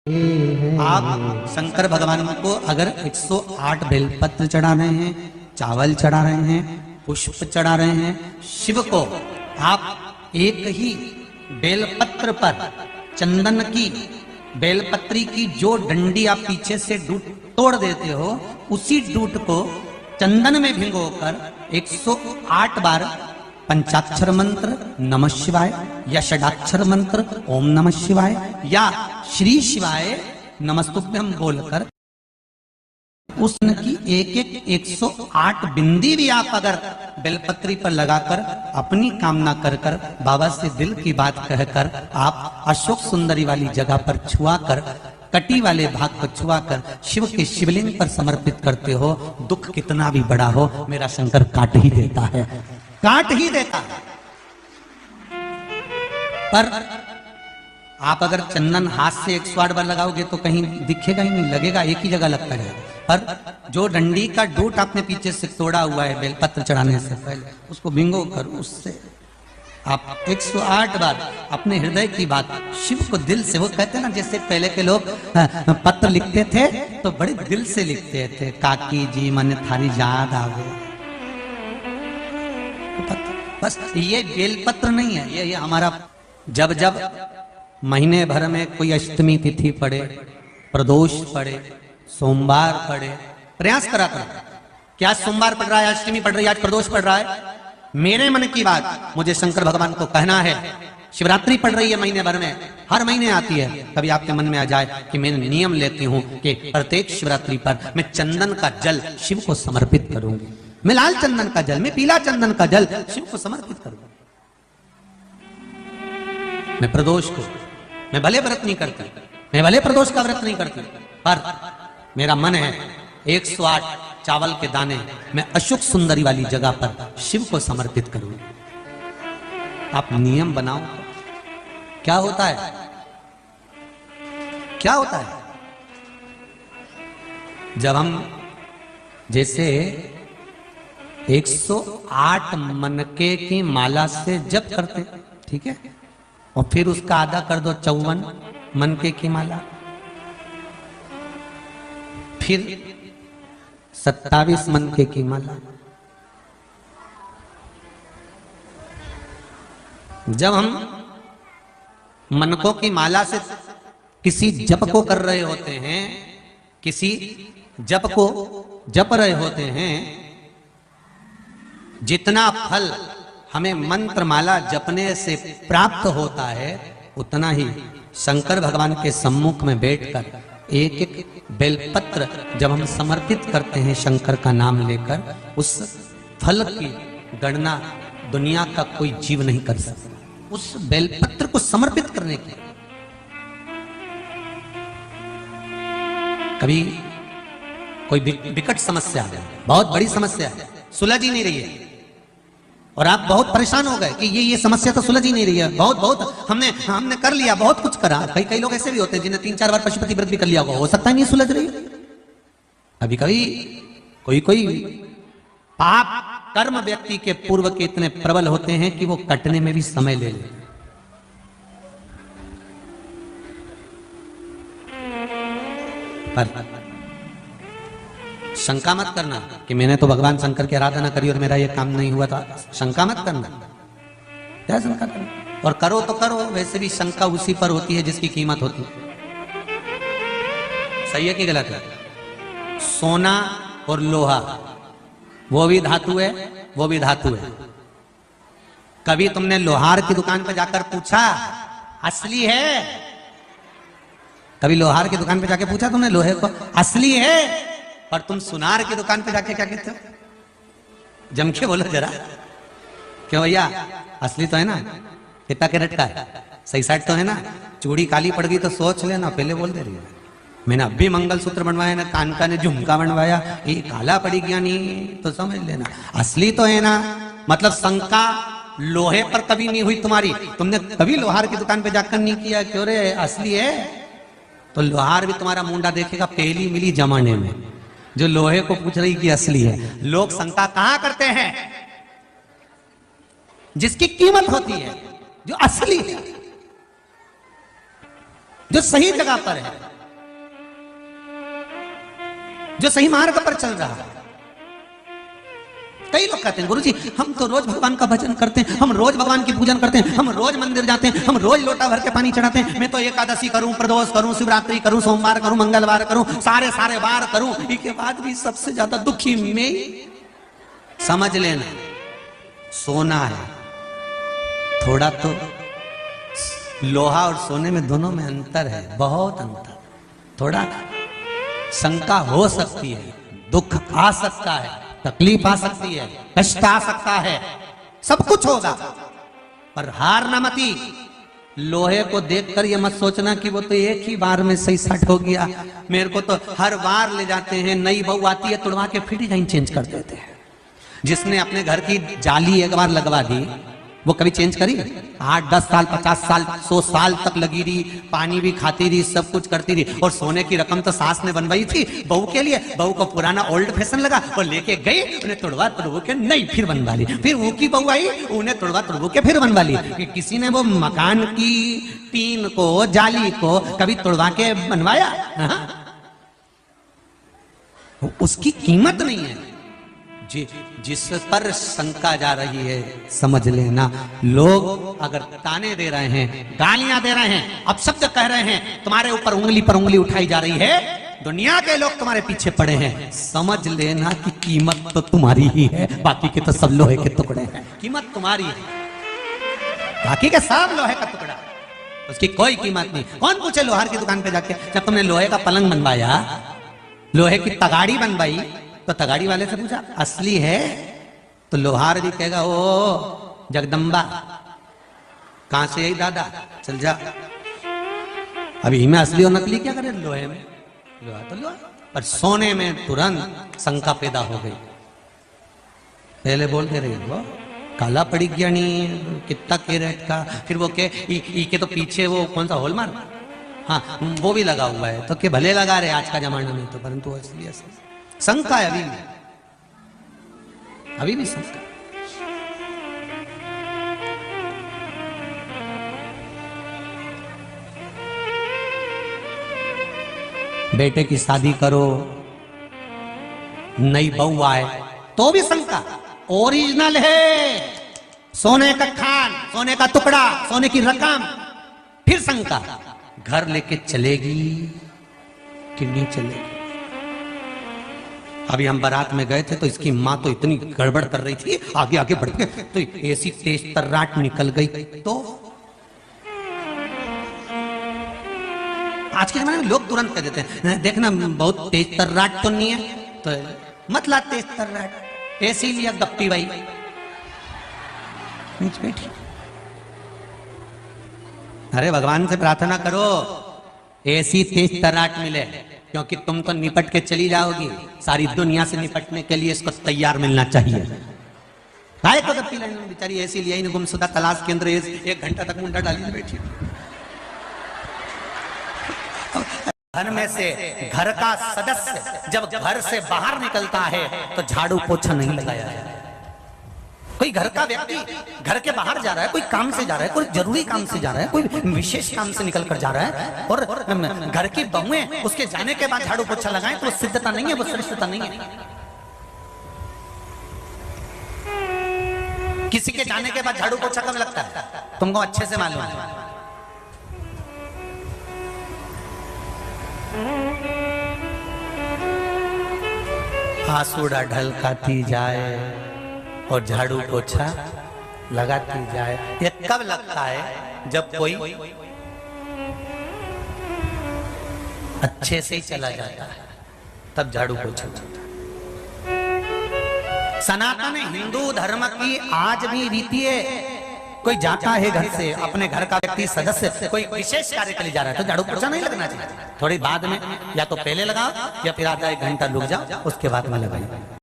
आप शंकर भगवान को अगर 108 बेलपत्र चढ़ा रहे हैं, चावल चढ़ा रहे हैं, पुष्प चढ़ा रहे हैं, शिव को आप एक ही बेलपत्र पर चंदन की बेलपत्री की जो डंडी आप पीछे से तोड़ देते हो, उसी डूट को चंदन में भिगोकर 108 बार पंचाक्षर मंत्र नमः शिवाय या षडाक्षर मंत्र ओम नमः शिवाय या श्री शिवाय नमस्तुभ्यं बोलकर उसकी एक 108 बिंदी भी आप अगर बेलपत्री पर लगाकर अपनी कामना कर कर बाबा से दिल की बात कहकर आप अशोक सुंदरी वाली जगह पर छुआ कर कटी वाले भाग को छुआ कर शिव के शिवलिंग पर समर्पित करते हो, दुख कितना भी बड़ा हो मेरा शंकर काट ही देता है, काट ही देता है। पर आप अगर चंदन हाथ से 108 बार लगाओगे तो कहीं दिखेगा ही नहीं, लगेगा एक ही जगह लगता है। पर जो डंडी का डूट आपने पीछे से तोड़ा हुआ है बेलपत्र चढ़ाने से पहले, उसको भिंगो कर उससे आप 108 बार अपने हृदय की बात शिव को दिल से, वो कहते हैं ना जैसे पहले के लोग पत्र लिखते थे तो बड़े दिल से लिखते थे, काकी जी मन थारी याद आवे, बस ये बेलपत्र नहीं है, ये हमारा जब जब महीने भर में कोई अष्टमी तिथि पड़े, प्रदोष पड़े, सोमवार पड़े, प्रयास करा करो। क्या सोमवार पड़ रहा है, अष्टमी पड़ रही है, आज प्रदोष पड़ रहा है, मेरे मन की बात मुझे शंकर भगवान को कहना है। शिवरात्रि पड़ रही है महीने भर में, हर महीने आती है, कभी आपके मन में आ जाए कि मैं नियम लेती हूं कि प्रत्येक शिवरात्रि पर मैं चंदन का जल शिव को समर्पित करूंगी, मैं लाल चंदन का जल, मैं पीला चंदन का जल शिव को समर्पित करूंगा। मैं प्रदोष को, मैं भले व्रत नहीं करती, मैं भले प्रदोष का व्रत नहीं करती, पर मेरा मन है 108 चावल के दाने मैं अशोक सुंदरी वाली जगह पर शिव को समर्पित करूंगी। आप नियम बनाओ, क्या होता है, क्या होता है जब हम जैसे 108 मनके की माला से जप करते, ठीक है, और फिर उसका आधा कर दो 54 मनके की माला, फिर 27 मनके की माला। जब हम मनकों की माला से किसी जप को कर रहे होते हैं, किसी जप को जप रहे होते हैं, जितना फल हमें मंत्र माला जपने से प्राप्त होता है, उतना ही शंकर भगवान के सम्मुख में बैठकर एक एक बेलपत्र जब हम समर्पित करते हैं शंकर का नाम लेकर, उस फल की गणना दुनिया का कोई जीव नहीं कर सकता। उस बेलपत्र को समर्पित करने की कभी कोई विकट समस्या है, बहुत बड़ी समस्या है, सुलझ ही नहीं रही है, और आप बहुत परेशान हो गए कि ये समस्या तो सुलझ ही नहीं रही है, बहुत हमने कर लिया, बहुत कुछ करा। कई लोग ऐसे भी होते हैं जिन्हें 3-4 बार पशुपति व्रत भी कर लिया होगा, हो सकता है नहीं सुलझ रही। कभी कभी कोई पाप कर्म व्यक्ति के पूर्व के इतने प्रबल होते हैं कि वो कटने में भी समय ले लेते। पर शंका मत करना कि मैंने तो भगवान शंकर की आराधना करी और मेरा ये काम नहीं हुआ था, शंका मत करना, क्या शंका करना, और करो तो करो, वैसे भी शंका उसी पर होती है जिसकी कीमत होती है। सही है कि गलत है? सोना और लोहा वो भी धातु है, वो भी धातु है। कभी तुमने लोहार की दुकान पर जाकर पूछा असली है? कभी लोहार की दुकान पर जाके पूछा तुमने लोहे को असली है? और तुम सुनार की दुकान पे जाके क्या कहते हो? जम के बोलो जरा, क्यों भैया असली तो है ना, कितना कैरेट का है, सही साइड तो है ना, चूड़ी काली पड़ गई तो सोच लेना, पहले बोल दे रही है मैंने अभी मंगलसूत्र बनवाया ना, कान का ने झुमका बनवाया, ये काला पड़ी गया नहीं तो समझ लेना असली तो है ना। मतलब शंका लोहे पर कभी नहीं हुई तुम्हारी, तुमने कभी लोहार की दुकान पे जाकर नहीं किया क्यों रे असली है, तो लोहार भी तुम्हारा मुंडा देखेगा पहली मिली जमाने में, जो लोहे को पूछ रही कि असली है। लोग शंका कहां करते हैं? जिसकी कीमत होती है, जो असली है, जो सही जगह पर है, जो सही मार्ग पर चल रहा है। कई लोग कहते हैं गुरुजी हम तो रोज भगवान का भजन करते हैं, हम रोज भगवान की पूजन करते हैं, हम रोज मंदिर जाते हैं, हम रोज लोटा भर के पानी चढ़ाते हैं, मैं तो एकादशी करूं, प्रदोष करूं, शिवरात्रि करूं, सोमवार करूं, मंगलवार करूं, सारे वार करूं, इसके बाद भी सबसे ज्यादा दुखी मैं। समझ लेना सोना है, थोड़ा तो लोहा और सोने में दोनों में अंतर है, बहुत अंतर। थोड़ा शंका हो सकती है, दुख आ सकता है, तकलीफ आ सकती है, कष्ट आ सकता है, सब कुछ होगा, पर हार न मती। लोहे को देखकर ये मत सोचना कि वो तो एक ही बार में सही सट हो गया। मेरे को तो हर बार ले जाते हैं, नई बहू आती है तुड़वा के फिर डिजाइन चेंज कर देते हैं। जिसने अपने घर की जाली एक बार लगवा दी वो कभी चेंज करी? 8, 10 साल, 50 साल, 100 साल तक लगी रही, पानी भी खाती रही, सब कुछ करती रही। और सोने की रकम तो सास ने बनवाई थी बहू के लिए, बहू को पुराना ओल्ड फैशन लगा और लेके गई, उन्हें तुड़वा तुड़वू के नहीं फिर बनवा ली। फिर वो की बहू आई, उन्हें तुड़वा तुड़वू के फिर बनवा ली। कि किसी ने वो मकान की टीन को, जाली को कभी तुड़वा के बनवाया? उसकी कीमत नहीं है। जिस पर शंका जा रही है समझ लेना, लोग अगर ताने दे रहे हैं, गालियां दे रहे हैं, अपशब्द कह रहे हैं, तुम्हारे ऊपर उंगली पर उंगली उठाई जा रही है, दुनिया के लोग तुम्हारे पीछे पड़े हैं, समझ लेना कि कीमत तो तुम्हारी ही है, बाकी के तो सब लोहे के टुकड़े हैं। कीमत तुम्हारी है, बाकी के सब लोहे का टुकड़ा, उसकी कोई कीमत नहीं। कौन पूछे लोहार की दुकान पे जाके, जब तुमने लोहे का पलंग बनवाया, लोहे की तगाड़ी बनवाई, तो तगाड़ी वाले से पूछा असली है? तो लोहार भी कहेगा ओ जगदम्बा, कहां से आई दादा, चल जा। अभी में असली और नकली क्या करे? लोहे में लोहा तो लोहा, पर सोने में तुरंत शंका पैदा हो गई। पहले बोलते रहे वो काला पड़ी गया नहीं, कितना कैरेट का, फिर वो के तो पीछे वो कौन सा हॉलमार्क, हाँ वो भी लगा हुआ है, तो के भले लगा रहे आज का जमाना में, तो परंतु असली शंका है, अभी भी शंका। बेटे की शादी करो, नई बहू आए तो भी शंका। ओरिजिनल है, सोने का खान, सोने का टुकड़ा, सोने की रकम, फिर शंका। घर लेके चलेगी कि नहीं चलेगी? अभी हम बारात में गए थे तो इसकी माँ तो इतनी गड़बड़ कर रही थी, आगे आगे बढ़ के तो ऐसी तेज तर्राट निकल गई। तो आज के जमाने में लोग तुरंत कह देते हैं देखना बहुत तेज तर्राट तो नहीं है, तो मत ला तेज तर्राट, ऐसी लिया गप्पी भाई बैठी। अरे भगवान से प्रार्थना करो ऐसी तेज तर्राट मिले, क्योंकि तुम तो निपट के चली जाओगी, सारी दुनिया से निपटने के लिए इसको तैयार मिलना चाहिए। काय को गप्पी लाइन में बेचारी ऐसी लिया ही गुमशुदा तलाश के अंदर 1 घंटा तक मुंडा डाली बैठी। घर में से घर का सदस्य जब घर से बाहर निकलता है तो झाड़ू पोछा नहीं लगाया है। कोई घर का व्यक्ति घर के बाहर जा रहा है, कोई काम से जा रहा है, कोई जरूरी काम से जा रहा है, कोई विशेष काम से निकल कर जा रहा है, और घर की बहुएं उसके जाने के बाद झाड़ू पोछा लगाएं तो वो सिद्धता नहीं है, वो श्रेष्ठता नहीं है। किसी के जाने के बाद झाड़ू पोछा कब लगता है तुमको अच्छे से मालूम है। आंसू ढलकाती जाए और झाड़ू पोछा लगाती जाए। ये कब लगता है? जब कोई अच्छे से ही चला जाता है, तब झाड़ू पोछा। सनातन हिंदू धर्म की आज भी रीति है, कोई जाता है घर से, अपने घर का व्यक्ति सदस्य कोई विशेष कार्य के लिए जा रहा है तो झाड़ू पोछा नहीं लगना चाहिए, थोड़ी बाद में, या तो पहले लगाओ या फिर आधा 1 घंटा रुक जाओ उसके बाद में लगाइए।